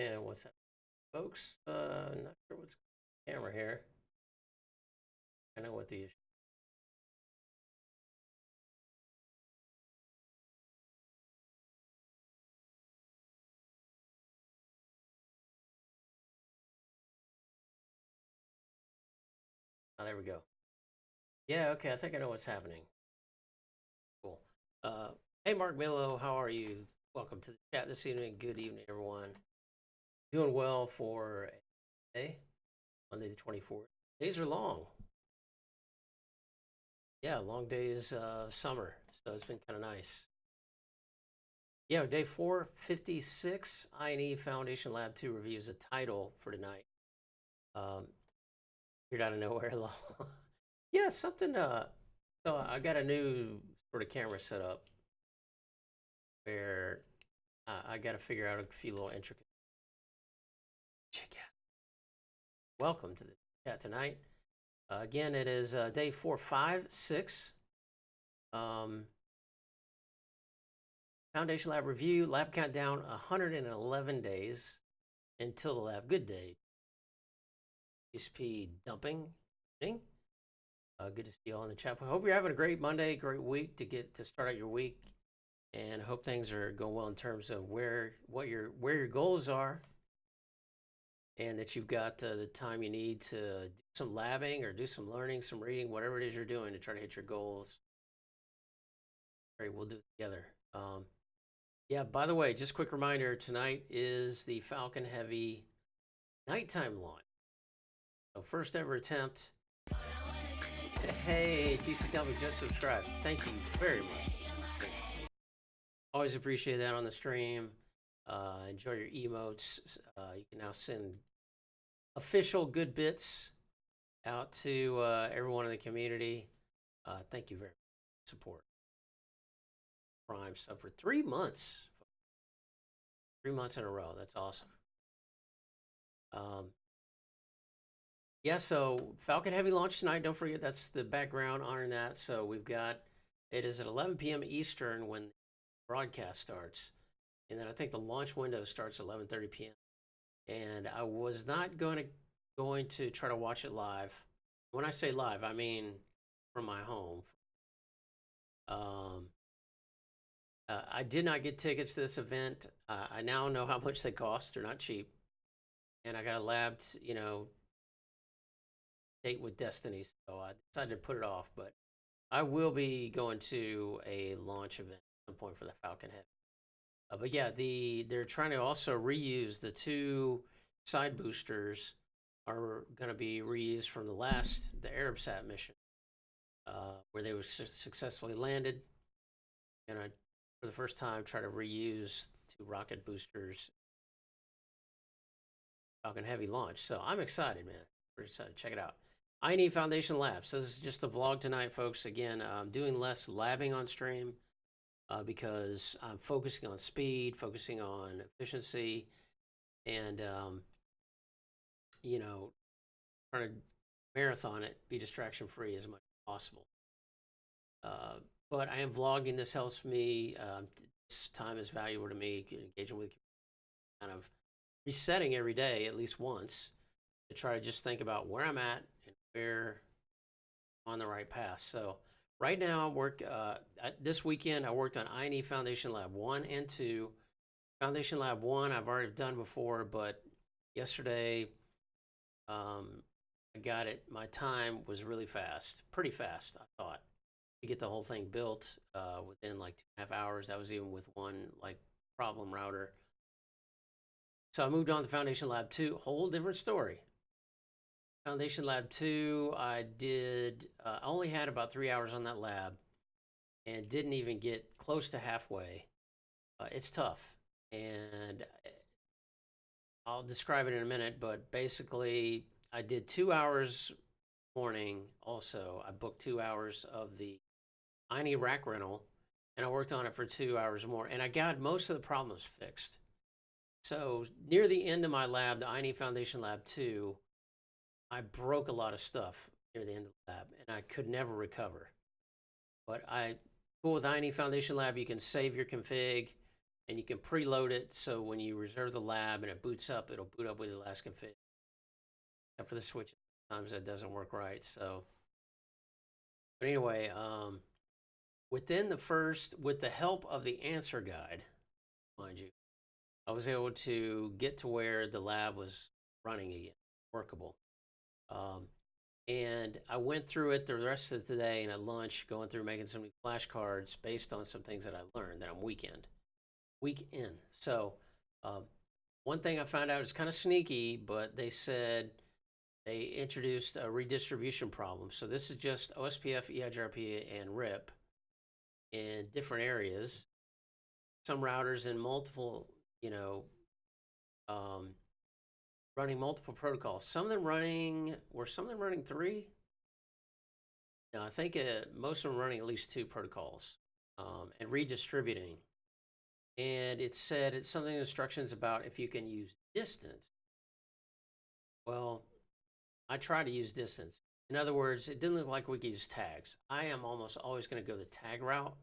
And what's up, folks? Not sure what's camera here. I know what the issue. Oh, there we go. Yeah, okay. I think I know what's happening. Cool. Uh, hey, Mark Milo, how are you? Welcome to the chat this evening. Good evening, everyone. Doing well for Monday, Monday the 24th. Days are long. Yeah, long days, summer. So it's been kind of nice. Yeah, day 456, I&E Foundation Lab 2 reviews the title for tonight. You're out of nowhere. Yeah, something. So I got a new sort of camera set up where I got to figure out a few little intricate. Check out. Welcome to the chat tonight. Again, it is day 456. Foundation Lab review. Lab countdown. 111 days until the lab. Good day. TCP dumping. Good to see you all in the chat. I hope you're having a great Monday, great week to start out your week, and I hope things are going well in terms of where your goals are, and that you've got the time you need to do some labbing or do some learning, some reading, whatever it is you're doing to try to hit your goals. Great, we'll do it together. Yeah. By the way, just a quick reminder: tonight is the Falcon Heavy nighttime launch. So first ever attempt. Hey, TCW just subscribed. Thank you very much. Always appreciate that on the stream. Enjoy your emotes. You can now send official good bits out to everyone in the community. Thank you very much for support. Prime sub for 3 months. 3 months in a row. That's awesome. Yeah, so Falcon Heavy launch tonight. Don't forget, that's the background honoring that. So we've got, it is at 11 p.m. Eastern when the broadcast starts. And then I think the launch window starts at 11:30 p.m. And I was not going to try to watch it live. When I say live, I mean from my home. I did not get tickets to this event. I now know how much they cost. They're not cheap. And I got a lab, date with Destiny, so I decided to put it off. But I will be going to a launch event at some point for the Falcon Heavy. But yeah, they're trying to also reuse the 2 side boosters are going to be reused from the ArabSat mission, where they were successfully landed. And I, for the first time, try to reuse 2 rocket boosters Falcon Heavy launch. So I'm excited, man. We're excited. Check it out. I&E Foundation Lab. So this is just a vlog tonight, folks. Again, I'm doing less labbing on stream because I'm focusing on speed, focusing on efficiency, and trying to marathon it, be distraction free as much as possible. But I am vlogging. This helps me. This time is valuable to me. Engaging with, kind of resetting every day at least once to try to just think about where I'm at and where I'm on the right path. So right now, this weekend I worked on I&E Foundation Lab 1 and 2. Foundation Lab 1 I've already done before, but yesterday I got it. My time was really fast, pretty fast, I thought, to get the whole thing built within like 2.5 hours. That was even with one like problem router. So I moved on to Foundation Lab 2, whole different story. Foundation Lab 2, I only had about 3 hours on that lab and didn't even get close to halfway. It's tough, and I'll describe it in a minute, but basically I did 2 hours morning. Also, I booked 2 hours of the I&E rack rental, and I worked on it for 2 hours more, and I got most of the problems fixed. So near the end of my lab, the I&E Foundation Lab 2, I broke a lot of stuff near the end of the lab, and I could never recover. But cool with I&E Foundation Lab, you can save your config, and you can preload it so when you reserve the lab and it boots up, it'll boot up with the last config. Except for the switch, sometimes that doesn't work right. So, but anyway, with the help of the answer guide, mind you, I was able to get to where the lab was running again, workable. And I went through it the rest of the day and at lunch, going through making some new flashcards based on some things that I learned that I'm week in. So one thing I found out is kind of sneaky, but they said they introduced a redistribution problem. So this is just OSPF, EIGRP, and RIP in different areas. Some routers in multiple, running multiple protocols. Some of them running 3? No, I think most of them running at least 2 protocols and redistributing. And it said it's something instructions about if you can use distance. Well, I tried to use distance. In other words, it didn't look like we could use tags. I am almost always going to go the tag route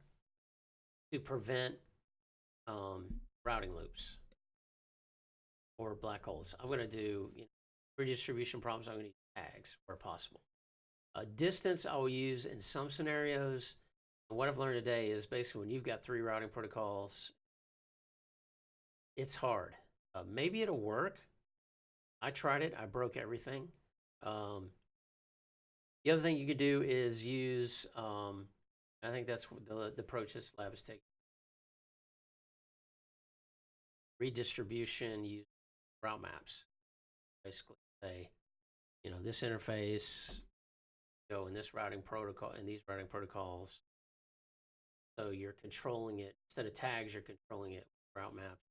to prevent routing loops or black holes. I'm going to do redistribution problems. I'm going to use tags where possible. Distance I will use in some scenarios. And what I've learned today is basically when you've got 3 routing protocols, it's hard. Maybe it'll work. I tried it. I broke everything. The other thing you could do is use, I think that's the approach this lab is taking. Redistribution, use route maps. Basically say, this interface, go in this routing protocol, in these routing protocols. So you're controlling it, instead of tags, you're controlling it with route maps.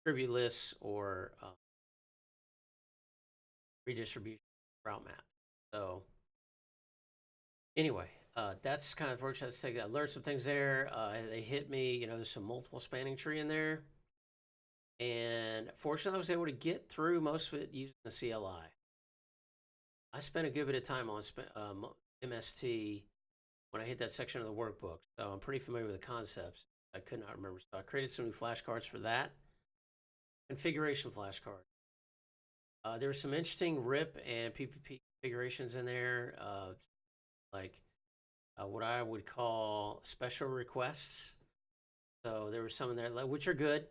Distribute lists or redistribution route map. So anyway, that's kind of the approach I was taking. I learned some things there. They hit me, there's some multiple spanning tree in there. And fortunately, I was able to get through most of it using the CLI. I spent a good bit of time on MST when I hit that section of the workbook. So I'm pretty familiar with the concepts. I could not remember. So I created some new flashcards for that. Configuration flashcards. There were some interesting RIP and PPP configurations in there, like what I would call special requests. So there were some in there, which are good.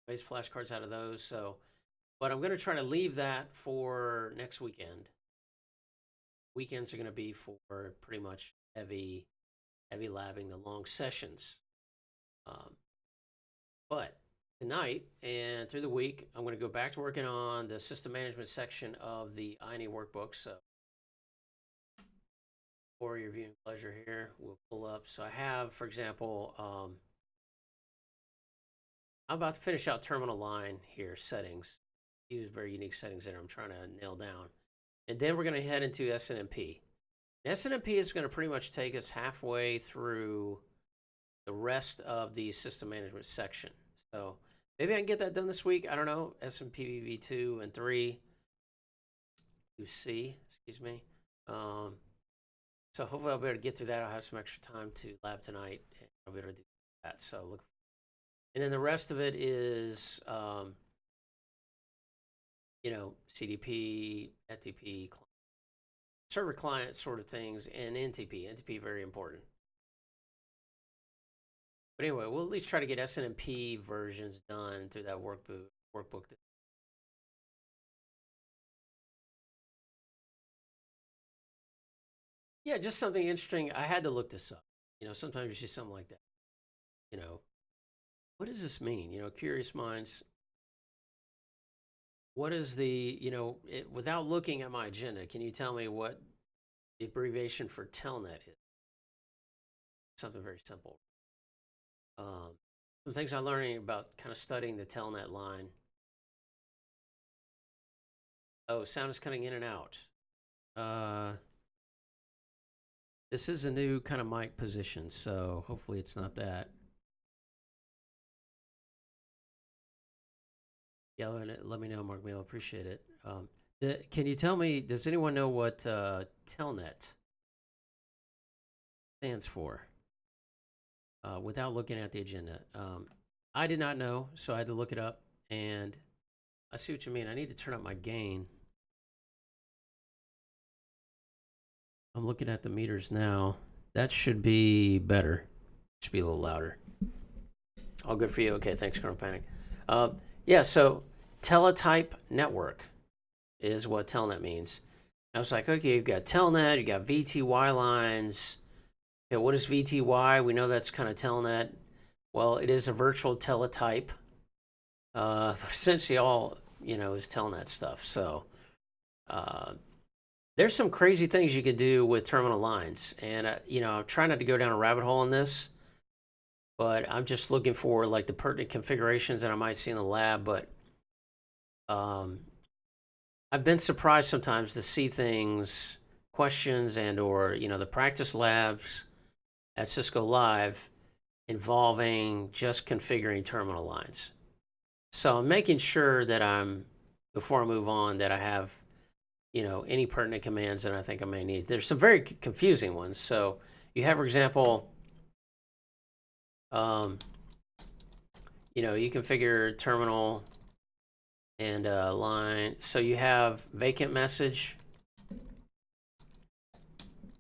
Made flashcards out of those. So, but I'm going to try to leave that for next weekend. Weekends are going to be for pretty much heavy labbing, the long sessions. But tonight and through the week, I'm going to go back to working on the system management section of the INE workbook. So for your viewing pleasure here, we'll pull up. So I have, for example, I'm about to finish out terminal line here, settings. Use very unique settings that I'm trying to nail down. And then we're going to head into SNMP. SNMP is going to pretty much take us halfway through the rest of the system management section. So maybe I can get that done this week. I don't know. SNMP v2 and 3. 2C, excuse me. So hopefully I'll be able to get through that. I'll have some extra time to lab tonight, and I'll be able to do that. So look. And then the rest of it is, CDP, FTP, server client sort of things, and NTP. NTP very important. But anyway, we'll at least try to get SNMP versions done through that workbook. Yeah, just something interesting. I had to look this up. Sometimes you see something like that. What does this mean? Curious minds. What is the, without looking at my agenda, can you tell me what the abbreviation for telnet is? Something very simple. Some things I'm learning about kind of studying the telnet line. Oh, sound is cutting in and out. This is a new kind of mic position, so hopefully it's not that. Yeah, let me know, Mark Mail. Appreciate it. Can you tell me, does anyone know what telnet stands for? Without looking at the agenda. I did not know, so I had to look it up. And I see what you mean. I need to turn up my gain. I'm looking at the meters now. That should be better. Should be a little louder. All good for you. Okay, thanks, Colonel Panic. Yeah, so TELetype NETwork is what telnet means. I was like, okay, you've got telnet, you've got VTY lines. Okay, what is VTY? We know that's kind of telnet. Well, it is a virtual teletype. Essentially all, is telnet stuff. So there's some crazy things you can do with terminal lines. And, I'm trying not to go down a rabbit hole in this, but I'm just looking for like the pertinent configurations that I might see in the lab. But I've been surprised sometimes to see things, questions and or, the practice labs at Cisco Live involving just configuring terminal lines. So I'm making sure that before I move on, that I have, any pertinent commands that I think I may need. There's some very confusing ones. So you have, for example, you configure terminal and line. So you have vacant message.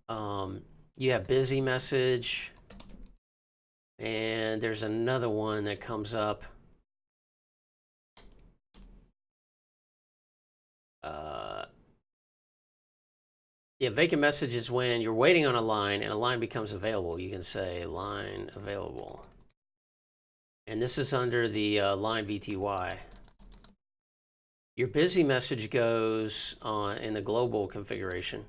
You have busy message. And there's another one that comes up. Yeah, vacant message is when you're waiting on a line and a line becomes available. You can say line available. And this is under the line VTY. Your busy message goes on in the global configuration.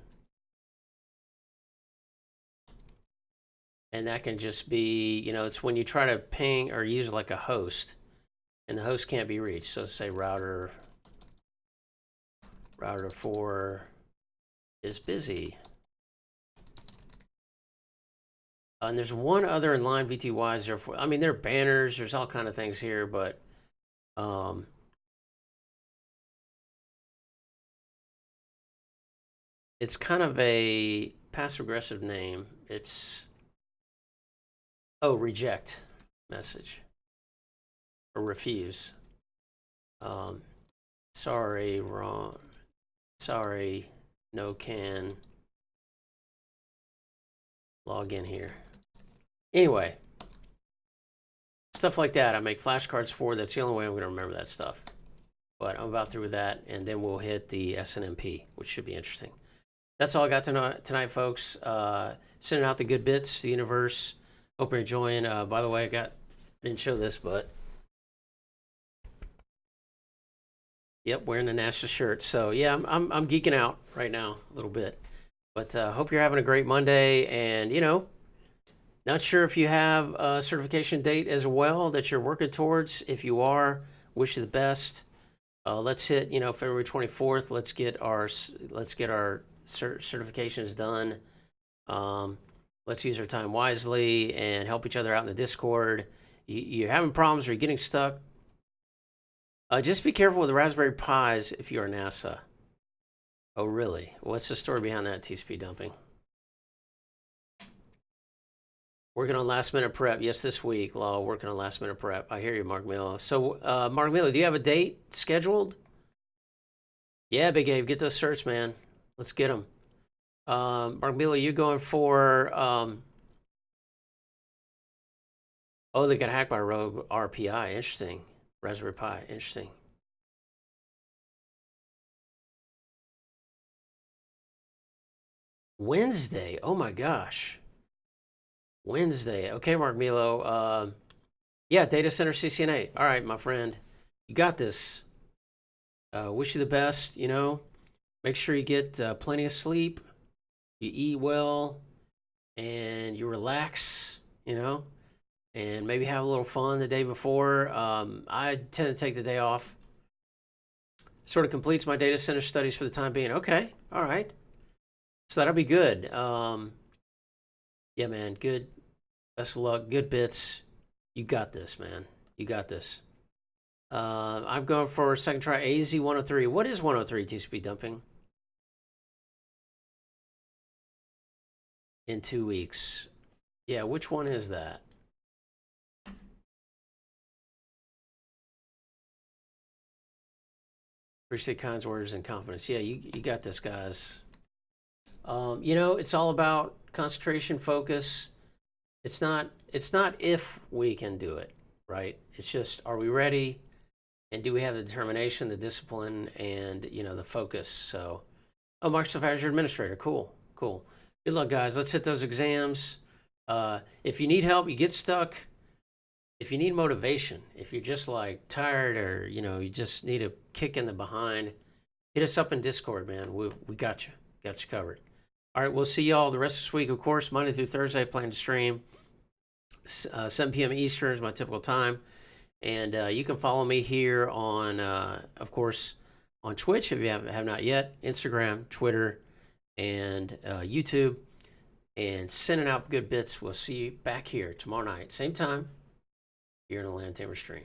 And that can just be, it's when you try to ping or use like a host and the host can't be reached. So say router 4 is busy. And there's one other in line VTYs there for, there are banners, there's all kind of things here, but it's kind of a passive aggressive name. It's reject message or refuse. Sorry, wrong. Sorry, no can. Log in here. Anyway, stuff like that I make flashcards for. That's the only way I'm going to remember that stuff. But I'm about through with that, and then we'll hit the SNMP, which should be interesting. That's all I got tonight, folks. Sending out the good bits to the universe. Hope you're enjoying. By the way, I didn't show this, but yep, wearing the NASA shirt. So yeah, I'm geeking out right now a little bit. But hope you're having a great Monday, and not sure if you have a certification date as well that you're working towards. If you are, wish you the best. Let's hit February 24th. Let's get our certifications done. Let's use our time wisely and help each other out in the Discord. You're having problems or you're getting stuck. Just be careful with the Raspberry Pis if you're NASA. Oh, really? What's the story behind that, TCP dumping? Working on last minute prep. Yes, this week, Law, working on last minute prep. I hear you, Mark Miller. So, Mark Miller, do you have a date scheduled? Yeah, Big Abe, get those certs, man. Let's get them. Mark Miller, you going for... oh, they got hacked by a rogue RPI. Interesting. Raspberry Pi. Interesting. Wednesday. Oh my gosh. Wednesday. Okay, Mark Milo. Yeah, data center CCNA. All right, my friend. You got this. Wish you the best, Make sure you get plenty of sleep. You eat well. And you relax, And maybe have a little fun the day before. I tend to take the day off. Sort of completes my data center studies for the time being. Okay. All right. So that'll be good. Yeah, man, good. Best of luck. Good bits. You got this, man. You got this. I'm going for second try AZ103. What is 103 TCP dumping? In 2 weeks. Yeah, which one is that? Appreciate kind words and confidence. Yeah, you got this, guys. You know, it's all about concentration, focus. It's not if we can do it, right? It's just, are we ready? And do we have the determination, the discipline, and, you know, the focus? So, oh, Microsoft Azure Administrator. Cool, cool. Good luck, guys. Let's hit those exams. If you need help, you get stuck. If you need motivation, if you're just like tired, or, you know, you just need a kick in the behind, hit us up in Discord, man. We got you covered. All right, we'll see y'all the rest of this week, of course. Monday through Thursday, I plan to stream 7 p.m. Eastern is my typical time. And you can follow me here on, of course, on Twitch if you have not yet, Instagram, Twitter, and YouTube. And sending out good bits. We'll see you back here tomorrow night, same time, here in the Land Tamer stream.